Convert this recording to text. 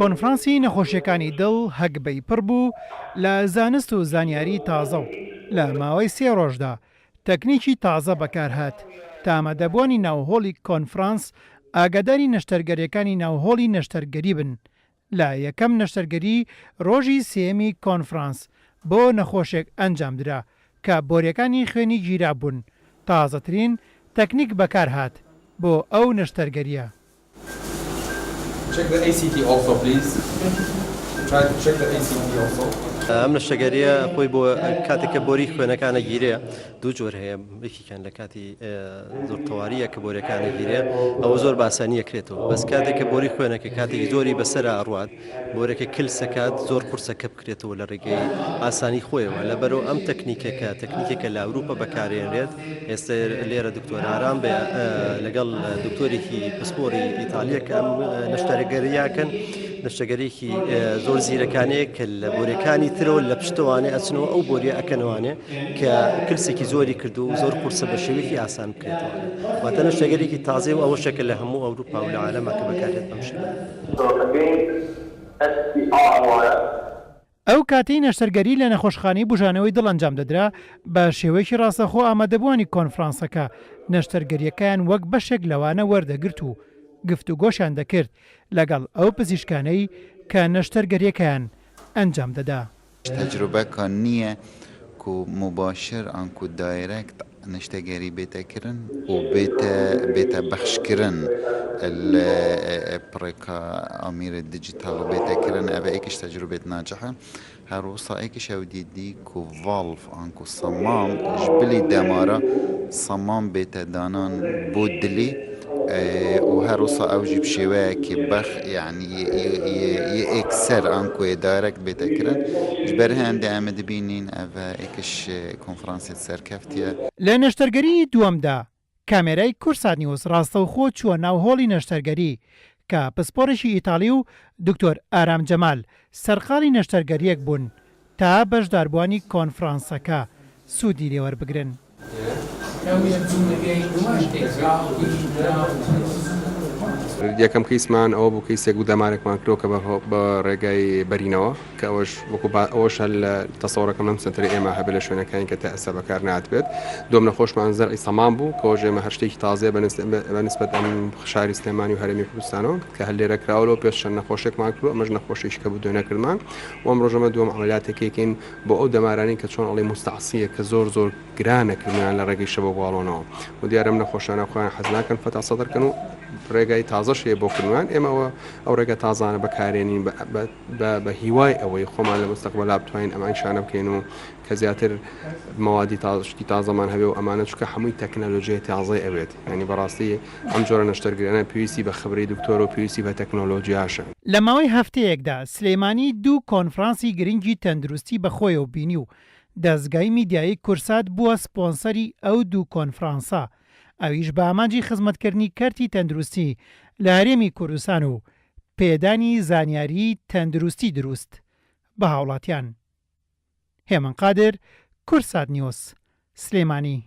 کۆنفرانسی نەخۆشیەکانی دڵ هەگبەی پڕ بوو لە زانست و زانیاری تازە و لە ماوەی 3 ڕۆژدا تەکنیکی تازە بەکارهات تا ئامادەبوانی ناوهۆڵی کۆنفرانس ئاگاداری نەشتەرگەریەکانی ناوهۆڵی نەشتەرگەری بن لە یەکەم نەشتەرگەری ڕۆژی سێمی کۆنفرانس بۆ نەخۆشێک ئەنجامدرا کە بۆریەکانی خوێنی گیرا بوون تازەترین تەکنیک بەکارهات بۆ ئەو نەشتەرگەریە. Check the ACT also, please. Try to check the ACT also. ئەم نەشتەرگەریە خۆی بۆ کاتێککە بۆری خوێنەکانە گیرێ دوو جۆر هەیە یەکیان لە کاتی زۆر تەواریە کە بۆریەکانە گیرێ ئەوە زۆر باسانی ئەکرێتەوە بەس کاتێککە بۆری خوێنەکە کاتێکی زۆری بەسەر ئەڕوات بۆرەکە کلسەکات زۆر قورسەکە بکرێتەوە لە ڕێگەی ئاسانی خۆیەوە لەبەرەوە ئەم تەکنیکەکە تەکنیکێکە لە ئەوروپا بەکارێنرێت ئێستا لێرە دکتۆر ئارام بێ لەگەڵ دکتۆرێکی پسپۆری ئیتالیە کە ئەم نەشتەرگەریاکەن نەشتەرگەرێکی زۆر زیرەکانەیە کە لە بۆریەکانی ترەوە لە پشتوانێ ئەچنەوە ئەو بۆریە ئەکەنەوانێ کە کلسێکی زۆری کردو و زۆر قورسە بە شێوەیەکی ئاسان بکرێتەوە واتە نەشتەرگەرێکی تازێ و ئەوە شەکە لە هەموو ئەوروپا و لە عالەما کە بەکارێت بەم شێوەیە. ئەو کاتەی نەشتەرگەری لە نەخۆشخانەی بژانەوەی دڵ ئەنجام دەدرا بە شێوەیەکی ڕاستەخۆ ئامادەبوانی کۆنفرانسەکە نەشتەرگەریەکان وەک بەشێک لەوانە وەردەگرت و گفتوگۆشیان دەکرد لەگەڵ ئەو پزیشکانەی کە نەشتەرگەریەکەیان ئەنجام دەدا. تەجروبەکان نییە و مباشر ئەنکو دایرەکت نەشتەرگەری بێتەکردن و بێتە بەخشکردن پڕێکە ئامیر دیجیتال و بێتەکردن ئەوە ئێکش تەجروبێت ناجحە هەروەسا ئێکش ئەو دیدی کو ڤاڵڤ ئەنکو سەمام ژبلی دەمارە سەمام بێتە دانان بۆ دلی و هەروەسا ئەوژی بشێوەیەکی بەخ یعنی ئێکسەر ئەنکوێ دایرەکت بێتەکردن ژبەر هەندێ ئەمە دەبینین ئەوە ئێکش کۆنفرانسێت سەرکەفتیە. لە نەشتەرگەری دووەمدا کامێرای کورسات نیوز ڕاستەوخۆ چووە ناوهۆڵی نەشتەرگەری کە پسپۆرێکی ئیتالی و دکتۆر ئارام جەمال سەرقاڵی نەشتەرگەریەک بوون تا بەشداربووانی کۆنفرانسەکە سوودی لێوەربگرن. یەکەم کەیسمان ئەوە بوو کەیسێک و دەمارێکمان کرۆ کە بە ڕێگای بەرینەوە کە ئەوەش لە تەسەوڕەکەم لەم سنتەری ئێمە هەبێ لە شوێنەکانی کە تا ئێستا بەکار نهاتبێت دوم نەخۆشمان زەرعی سەمان بوو کەەوە ژێمە هەشتێکی تازێ بەنسبەت ئەم شاری سلێمانی و هەرێمی کوردستانەوە کە هەر لێرە کراوەوە پێش چەند نەخۆشێکمان کرد ئەمەش نەخۆشیش کە بوو دوێ نەکردمان و ئەم ڕۆژەمە دووەم عەمەلیاتێکێکین بۆ ئەو دەمارانی کە چۆن ئەڵێ مستعسیە کە زۆر گرانەکردیان لە ڕێگەی شەوە باڵۆنەوە و دیارەم نەخۆشانە خۆیان حەز ناکەن فەتا سەدرکەن و ڕێگای تازەش هەیە بۆ کردوان ئێمەوە ئەو ڕێگە تازانە بەکارێنین بە هیوای ئەوەی خۆمان لە مستەقبەلا بتوانین ئەمان شانە بکەین و کە زیاتر مەوادی تازشتی تازەمان هەبێ و ئەمانە چکە هەمووی تەکنەلۆژیای تازای ئەوێت ینی بەڕاستی ئەم جۆرە نەشتەرگریانە پێویستی بە خبرەی دکتۆر و پێویستی بە تەکنۆلۆژیاشە. لە ماوەی هەفتەیەکدا سلێمانی دوو کۆنفرانسی گرنگی تەندروستی بەخۆیەوە بینی و دەستگای میدیایی کورسات بووە سپۆنسەری ئەو دوو کۆنفرانسە ئەویش بە ئامانجی خزمەتکردنی کەرتی تەندروستی لە هەرێمی کوردستان و پێدانی زانیاری تەندروستی دروست بە هاوڵاتیان. هێمن قادر، کورسات نیوز، سلێمانی.